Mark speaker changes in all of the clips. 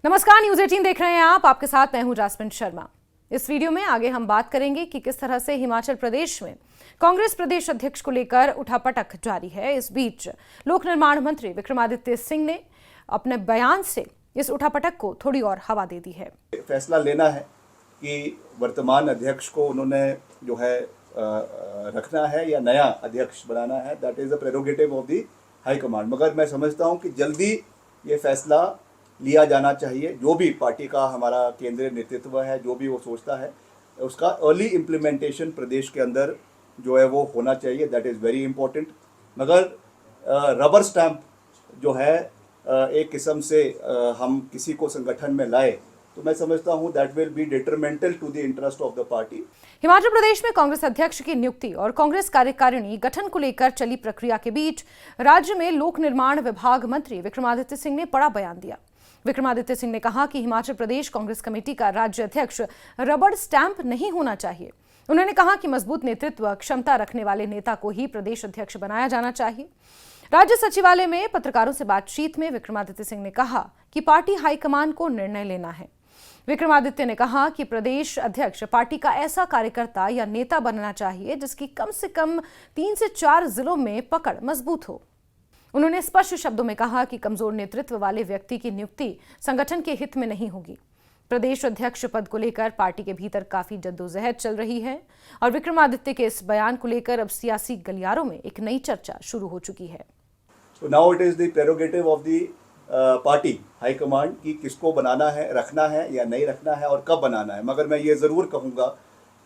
Speaker 1: नमस्कार, न्यूज 18 देख रहे हैं आप। आपके साथ मैं हूं जासमिन शर्मा। इस वीडियो में आगे हम बात करेंगे कि किस तरह से हिमाचल प्रदेश में कांग्रेस प्रदेश अध्यक्ष को लेकर उठापटक जारी है। इस बीच लोक निर्माण मंत्री विक्रमादित्य सिंह ने अपने बयान से इस उठापटक को थोड़ी और हवा दे दी है।
Speaker 2: फैसला लेना है कि वर्तमान अध्यक्ष को उन्होंने जो है रखना है या नया अध्यक्ष बनाना है। That is the prerogative of the high command. मगर मैं समझता हूं कि जल्दी ये फैसला लिया जाना चाहिए। जो भी पार्टी का हमारा केंद्रीय नेतृत्व है, जो भी वो सोचता है, उसका अर्ली इम्प्लीमेंटेशन प्रदेश के अंदर जो है वो होना चाहिए। That is very important. मगर रबर स्टैंप जो है एक किस्म से हम किसी को संगठन में लाए तो मैं समझता हूं that will be detrimental to the interest of the party.
Speaker 1: Himachal Pradesh में कांग्रेस अध्यक्ष की नियुक्ति और कांग्रेस कार्यकारिणी गठन को लेकर चली प्रक्रिया के बीच राज्य में लोक निर्माण विभाग मंत्री विक्रमादित्य सिंह ने बड़ा बयान दिया। विक्रमादित्य सिंह ने कहा कि हिमाचल प्रदेश कांग्रेस कमेटी का राज्य अध्यक्ष रबड़ स्टैंप नहीं होना चाहिए। उन्होंने कहा कि मजबूत नेतृत्व क्षमता रखने वाले नेता को ही प्रदेश अध्यक्ष बनाया जाना चाहिए। राज्य सचिवालय में पत्रकारों से बातचीत में विक्रमादित्य सिंह ने कहा कि पार्टी हाईकमान को निर्णय लेना है। विक्रमादित्य ने कहा कि प्रदेश अध्यक्ष पार्टी का ऐसा कार्यकर्ता या नेता बनना चाहिए जिसकी कम से कम 3 से 4 जिलों में पकड़ मजबूत हो। उन्होंने स्पष्ट शब्दों में कहा कि कमजोर नेतृत्व वाले व्यक्ति की नियुक्ति संगठन के हित में नहीं होगी। प्रदेश अध्यक्ष पद को लेकर पार्टी के भीतर काफी जद्दोजहद चल रही है और विक्रमादित्य के इस बयान को लेकर अब सियासी गलियारों में एक नई चर्चा शुरू हो चुकी है।
Speaker 2: So now it is the prerogative of the party high command कि किसको बनाना है, रखना है या नहीं रखना है और कब बनाना है। मगर मैं ये ज़रूर कहूँगा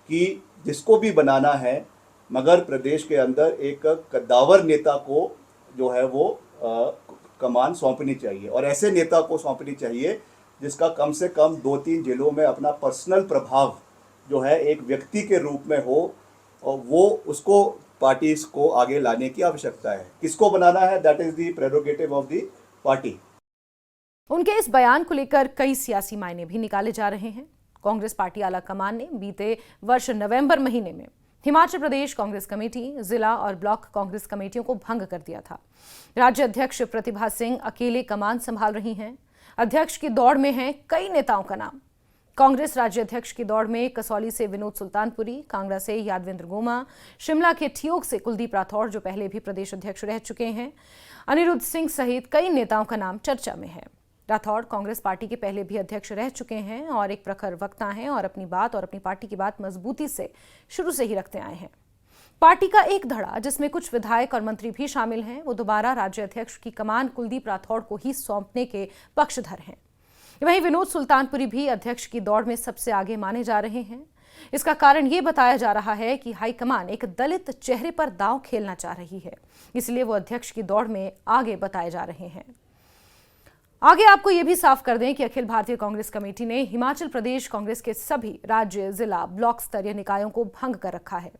Speaker 2: कि जिसको भी बनाना है, मगर प्रदेश के अंदर एक कद्दावर नेता को जो है वो कमान सौंपनी चाहिए और ऐसे नेता को सौंपनी चाहिए जिसका कम से कम 2-3 जिलों में अपना पर्सनल प्रभाव जो है एक व्यक्ति के रूप में हो और वो उसको पार्टी को आगे लाने की आवश्यकता है। किसको बनाना है, that is the prerogative of the party.
Speaker 1: उनके इस बयान को लेकर कई सियासी मायने भी निकाले जा रहे हैं। कांग्रेस पार्टी आला कमान ने बीते वर्ष नवंबर महीने में हिमाचल प्रदेश कांग्रेस कमेटी, जिला और ब्लॉक कांग्रेस कमेटियों को भंग कर दिया था। राज्य अध्यक्ष प्रतिभा सिंह अकेले कमान संभाल रही हैं। अध्यक्ष की दौड़ में हैं कई नेताओं का नाम। कांग्रेस राज्य अध्यक्ष की दौड़ में कसौली से विनोद सुल्तानपुरी, कांगड़ा से यादवेंद्र गोमा, शिमला के ठियोग से कुलदीप राठौर जो पहले भी प्रदेश अध्यक्ष रह चुके हैं, अनिरुद्ध सिंह सहित कई नेताओं का नाम चर्चा में है। राठौर कांग्रेस पार्टी के पहले भी अध्यक्ष रह चुके हैं और एक प्रखर वक्ता हैं और अपनी बात और अपनी पार्टी की बात मजबूती से शुरू से ही रखते आए हैं। पार्टी का एक धड़ा जिसमें कुछ विधायक और मंत्री भी शामिल हैं, वो दोबारा राज्य अध्यक्ष की कमान कुलदीप राठौर को ही सौंपने के पक्षधर हैं। वहीं विनोद सुल्तानपुरी भी अध्यक्ष की दौड़ में सबसे आगे माने जा रहे हैं। इसका कारण ये बताया जा रहा है कि हाईकमान एक दलित चेहरे पर दांव खेलना चाह रही है, इसलिए वो अध्यक्ष की दौड़ में आगे बताए जा रहे हैं। आगे आपको यह भी साफ कर दें कि अखिल भारतीय कांग्रेस कमेटी ने हिमाचल प्रदेश कांग्रेस के सभी राज्य, जिला, ब्लॉक स्तरीय निकायों को भंग कर रखा है।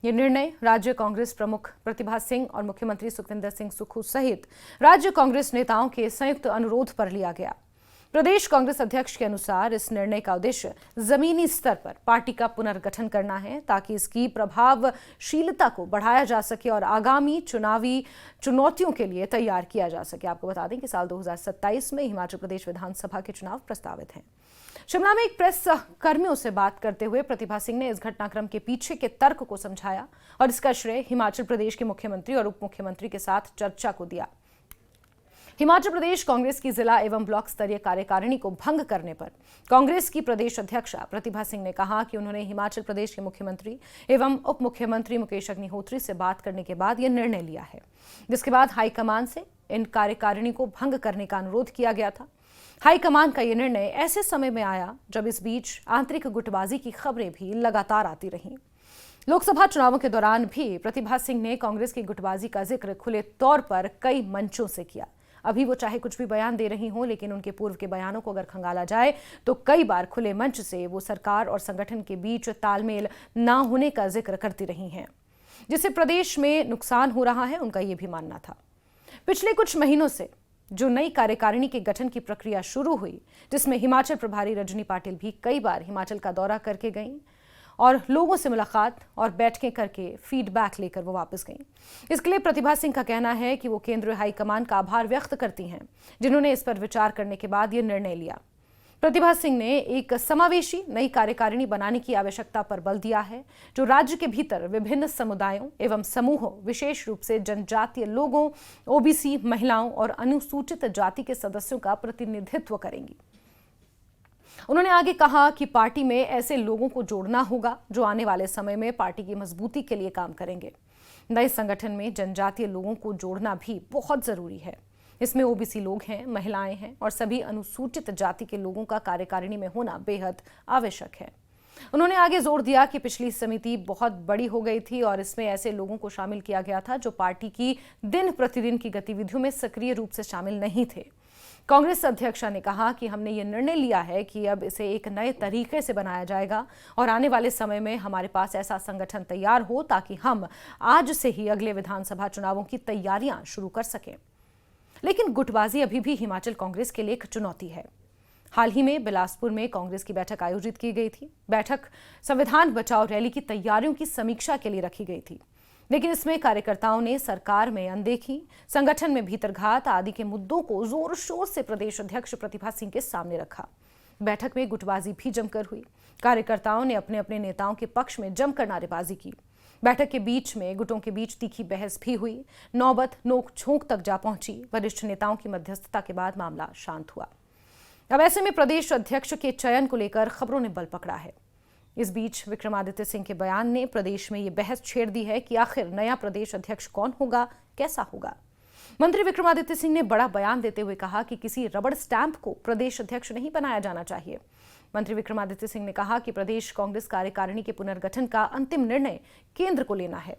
Speaker 1: ये निर्णय राज्य कांग्रेस प्रमुख प्रतिभा सिंह और मुख्यमंत्री सुखविंदर सिंह सुक्खू सहित राज्य कांग्रेस नेताओं के संयुक्त अनुरोध पर लिया गया। प्रदेश कांग्रेस अध्यक्ष के अनुसार इस निर्णय का उद्देश्य जमीनी स्तर पर पार्टी का पुनर्गठन करना है ताकि इसकी प्रभावशीलता को बढ़ाया जा सके और आगामी चुनावी चुनौतियों के लिए तैयार किया जा सके। आपको बता दें कि साल 2027 में हिमाचल प्रदेश विधानसभा के चुनाव प्रस्तावित हैं। शिमला में एक प्रेस कर्मियों से बात करते हुए प्रतिभा सिंह ने इस घटनाक्रम के पीछे के तर्क को समझाया और इसका श्रेय हिमाचल प्रदेश के मुख्यमंत्री और उप मुख्यमंत्री के साथ चर्चा को दिया। हिमाचल प्रदेश कांग्रेस की जिला एवं ब्लॉक स्तरीय कार्यकारिणी को भंग करने पर कांग्रेस की प्रदेश अध्यक्षा प्रतिभा सिंह ने कहा कि उन्होंने हिमाचल प्रदेश के मुख्यमंत्री एवं उप मुख्यमंत्री मुकेश अग्निहोत्री से बात करने के बाद यह निर्णय लिया है, जिसके बाद हाईकमान से इन कार्यकारिणी को भंग करने का अनुरोध किया गया था। हाईकमान का यह निर्णय ऐसे समय में आया जब इस बीच आंतरिक गुटबाजी की खबरें भी लगातार आती रहीं। लोकसभा चुनावों के दौरान भी प्रतिभा सिंह ने कांग्रेस की गुटबाजी का जिक्र खुले तौर पर कई मंचों से किया। अभी वो चाहे कुछ भी बयान दे रही हों, लेकिन उनके पूर्व के बयानों को अगर खंगाला जाए तो कई बार खुले मंच से वो सरकार और संगठन के बीच तालमेल ना होने का जिक्र करती रही हैं, जिससे प्रदेश में नुकसान हो रहा है, उनका ये भी मानना था। पिछले कुछ महीनों से जो नई कार्यकारिणी के गठन की प्रक्रिया शुरू हुई, जिसमें हिमाचल प्रभारी रजनी पाटिल भी कई बार हिमाचल का दौरा करके गईं और लोगों से मुलाकात और बैठकें करके फीडबैक लेकर वो वापस गईं। इसके लिए प्रतिभा सिंह का कहना है कि वो केंद्रीय हाईकमान का आभार व्यक्त करती हैं, जिन्होंने इस पर विचार करने के बाद ये निर्णय लिया। प्रतिभा सिंह ने एक समावेशी नई कार्यकारिणी बनाने की आवश्यकता पर बल दिया है, जो राज्य के भीतर विभिन्न समुदायों एवं समूहों, विशेष रूप से जनजातीय लोगों, ओबीसी, महिलाओं और अनुसूचित जाति के सदस्यों का प्रतिनिधित्व करेंगी। उन्होंने आगे कहा कि पार्टी में ऐसे लोगों को जोड़ना होगा जो आने वाले समय में पार्टी की मजबूती के लिए काम करेंगे। नए संगठन में जनजातीय लोगों को जोड़ना भी बहुत जरूरी है। इसमें ओबीसी लोग हैं, महिलाएं हैं और सभी अनुसूचित जाति के लोगों का कार्यकारिणी में होना बेहद आवश्यक है। उन्होंने आगे जोर दिया कि पिछली समिति बहुत बड़ी हो गई थी और इसमें ऐसे लोगों को शामिल किया गया था जो पार्टी की दिन प्रतिदिन की गतिविधियों में सक्रिय रूप से शामिल नहीं थे। कांग्रेस अध्यक्षा ने कहा कि हमने ये निर्णय लिया है कि अब इसे एक नए तरीके से बनाया जाएगा और आने वाले समय में हमारे पास ऐसा संगठन तैयार हो ताकि हम आज से ही अगले विधानसभा चुनावों की तैयारियां शुरू कर सकें। लेकिन गुटबाजी अभी भी हिमाचल कांग्रेस के लिए एक चुनौती है। हाल ही में बिलासपुर में कांग्रेस की बैठक आयोजित की गई थी। बैठक संविधान बचाओ रैली की तैयारियों की समीक्षा के लिए रखी गई थी, लेकिन इसमें कार्यकर्ताओं ने सरकार में अनदेखी, संगठन में भीतरघात आदि के मुद्दों को जोर शोर से प्रदेश अध्यक्ष प्रतिभा सिंह के सामने रखा। बैठक में गुटबाजी भी जमकर हुई। कार्यकर्ताओं ने अपने अपने नेताओं के पक्ष में जमकर नारेबाजी की। बैठक के बीच में गुटों के बीच तीखी बहस भी हुई। नौबत नोक झोंक तक जा पहुंची। वरिष्ठ नेताओं की मध्यस्थता के बाद मामला शांत हुआ। अब ऐसे में प्रदेश अध्यक्ष के चयन को लेकर खबरों ने बल पकड़ा है। इस बीच विक्रमादित्य सिंह के बयान ने प्रदेश में ये बहस छेड़ दी है कि आखिर नया प्रदेश अध्यक्ष कौन होगा, कैसा होगा। मंत्री विक्रमादित्य सिंह ने बड़ा बयान देते हुए कहा कि किसी रबड़ स्टैंप को प्रदेश अध्यक्ष नहीं बनाया जाना चाहिए। मंत्री विक्रमादित्य सिंह ने कहा कि प्रदेश कांग्रेस कार्यकारिणी के पुनर्गठन का अंतिम निर्णय केंद्र को लेना है।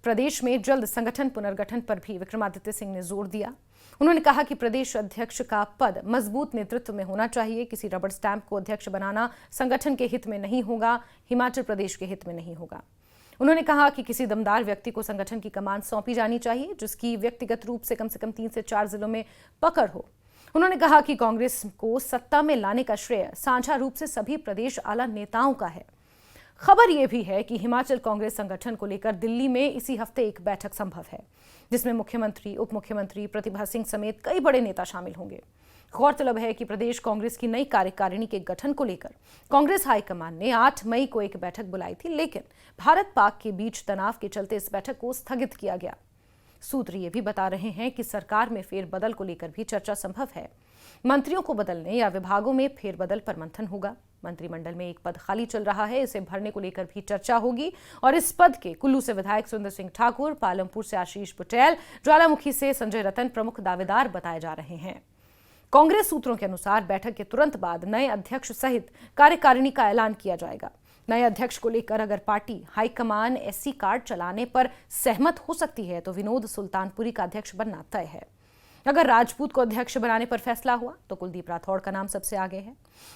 Speaker 1: प्रदेश में जल्द संगठन पुनर्गठन पर भी विक्रमादित्य सिंह ने जोर दिया। उन्होंने कहा कि प्रदेश अध्यक्ष का पद मजबूत नेतृत्व में होना चाहिए। किसी रबड़ स्टैंप को अध्यक्ष बनाना संगठन के हित में नहीं होगा, हिमाचल प्रदेश के हित में नहीं होगा। उन्होंने कहा कि किसी दमदार व्यक्ति को संगठन की कमान सौंपी जानी चाहिए, जिसकी व्यक्तिगत रूप से कम 3 से 4 जिलों में पकड़ हो। उन्होंने कहा कि कांग्रेस को सत्ता में लाने का श्रेय साझा रूप से सभी प्रदेश आला नेताओं का है। खबर यह भी है कि हिमाचल कांग्रेस संगठन को लेकर दिल्ली में इसी हफ्ते एक बैठक संभव है, जिसमें मुख्यमंत्री, उप मुख्यमंत्री प्रतिभा सिंह समेत कई बड़े नेता शामिल होंगे। गौरतलब है कि प्रदेश कांग्रेस की नई कार्यकारिणी के गठन को लेकर कांग्रेस हाईकमान ने 8 मई को एक बैठक बुलाई थी, लेकिन भारत पाक के बीच तनाव के चलते इस बैठक को स्थगित किया गया। सूत्र ये भी बता रहे हैं कि सरकार में फेरबदल को लेकर भी चर्चा संभव है। मंत्रियों को बदलने या विभागों में फेरबदल पर मंथन होगा। मंत्रिमंडल में एक पद खाली चल रहा है, इसे भरने को लेकर भी चर्चा होगी और इस पद के कुल्लू से विधायक सुंदर सिंह ठाकुर, पालमपुर से आशीष पटेल, ज्वालामुखी से संजय रतन प्रमुख दावेदार बताए जा रहे हैं। कांग्रेस सूत्रों के अनुसार बैठक के तुरंत बाद नए अध्यक्ष सहित कार्यकारिणी का ऐलान किया जाएगा। नए अध्यक्ष को लेकर अगर पार्टी हाईकमान एससी कार्ड चलाने पर सहमत हो सकती है तो विनोद सुल्तानपुरी का अध्यक्ष बनना तय है। अगर राजपूत को अध्यक्ष बनाने पर फैसला हुआ तो कुलदीप राठौड़ का नाम सबसे आगे है।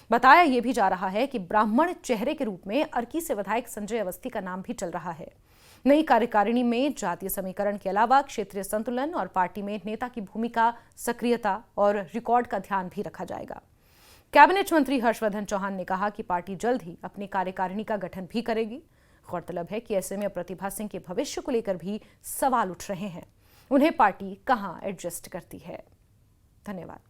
Speaker 1: बताया यह भी जा रहा है कि ब्राह्मण चेहरे के रूप में अर्की से विधायक संजय अवस्थी का नाम भी चल रहा है। नई कार्यकारिणी में जातीय समीकरण के अलावा क्षेत्रीय संतुलन और पार्टी में नेता की भूमिका, सक्रियता और रिकॉर्ड का ध्यान भी रखा जाएगा। कैबिनेट मंत्री हर्षवर्धन चौहान ने कहा कि पार्टी जल्द ही अपनी कार्यकारिणी का गठन भी करेगी। गौरतलब है कि ऐसे में प्रतिभा सिंह के भविष्य को लेकर भी सवाल उठ रहे हैं। उन्हें पार्टी कहां एडजस्ट करती है। धन्यवाद।